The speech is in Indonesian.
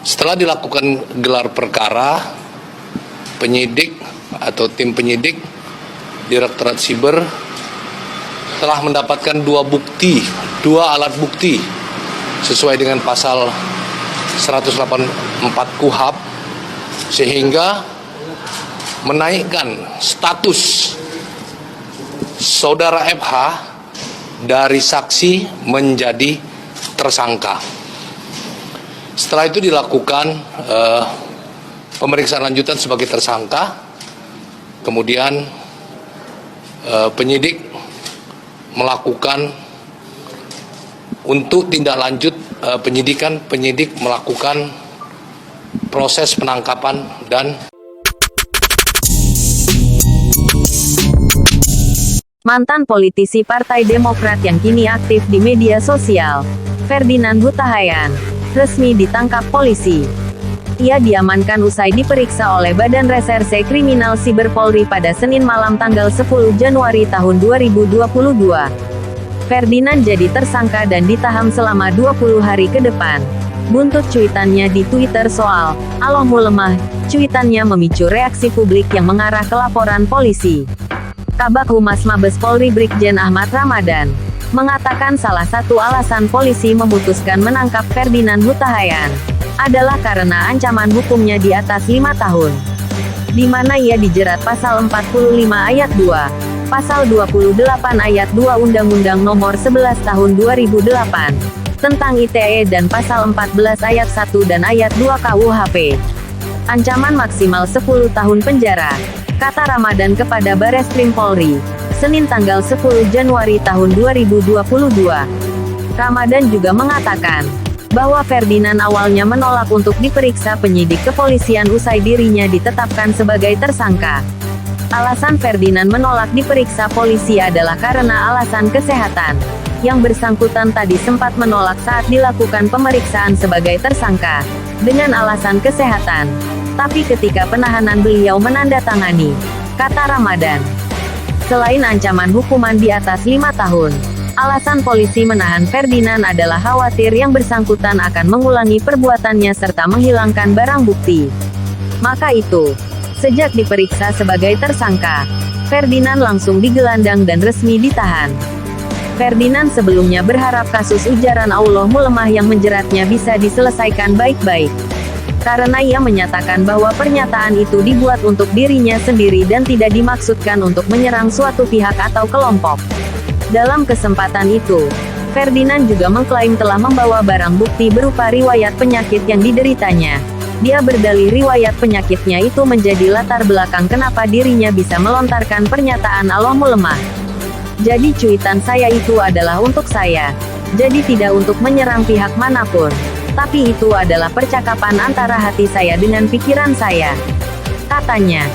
Setelah dilakukan gelar perkara, penyidik atau tim penyidik Direktorat Siber telah mendapatkan dua alat bukti sesuai dengan pasal 184 KUHP, sehingga menaikkan status saudara FH dari saksi menjadi tersangka. Setelah itu dilakukan pemeriksaan lanjutan sebagai tersangka, kemudian penyidik melakukan untuk tindak lanjut penyidikan, penyidik melakukan proses penangkapan dan mantan politisi Partai Demokrat yang kini aktif di media sosial, Ferdinand Huta Hayan, resmi ditangkap polisi. Ia diamankan usai diperiksa oleh Badan Reserse Kriminal Siber Polri pada Senin malam tanggal 10 Januari tahun 2022. Ferdinand jadi tersangka dan ditahan selama 20 hari ke depan. Buntut cuitannya di Twitter soal "Allahmu lemah", cuitannya memicu reaksi publik yang mengarah ke laporan polisi. Kabag Humas Mabes Polri Brigjen Ahmad Ramadan mengatakan salah satu alasan polisi memutuskan menangkap Ferdinand Huta Hayan adalah karena ancaman hukumnya di atas 5 tahun. Di mana ia dijerat pasal 45 ayat 2, pasal 28 ayat 2 Undang-Undang Nomor 11 Tahun 2008 tentang ITE dan pasal 14 ayat 1 dan ayat 2 KUHP. Ancaman maksimal 10 tahun penjara, kata Ramadan kepada Bareskrim Polri, Senin tanggal 10 Januari tahun 2022. Ramadan juga mengatakan bahwa Ferdinand awalnya menolak untuk diperiksa penyidik kepolisian usai dirinya ditetapkan sebagai tersangka. Alasan Ferdinand menolak diperiksa polisi adalah karena alasan kesehatan. Yang bersangkutan tadi sempat menolak saat dilakukan pemeriksaan sebagai tersangka, dengan alasan kesehatan. Tapi ketika penahanan beliau menandatangani, kata Ramadan. Selain ancaman hukuman di atas 5 tahun, alasan polisi menahan Ferdinand adalah khawatir yang bersangkutan akan mengulangi perbuatannya serta menghilangkan barang bukti. Maka itu, sejak diperiksa sebagai tersangka, Ferdinand langsung digelandang dan resmi ditahan. Ferdinand sebelumnya berharap kasus ujaran Allahmu lemah yang menjeratnya bisa diselesaikan baik-baik. Karena ia menyatakan bahwa pernyataan itu dibuat untuk dirinya sendiri dan tidak dimaksudkan untuk menyerang suatu pihak atau kelompok. Dalam kesempatan itu, Ferdinand juga mengklaim telah membawa barang bukti berupa riwayat penyakit yang dideritanya. Dia berdalih riwayat penyakitnya itu menjadi latar belakang kenapa dirinya bisa melontarkan pernyataan Allahmu lemah. Jadi cuitan saya itu adalah untuk saya. Jadi tidak untuk menyerang pihak manapun. Tapi itu adalah percakapan antara hati saya dengan pikiran saya, katanya.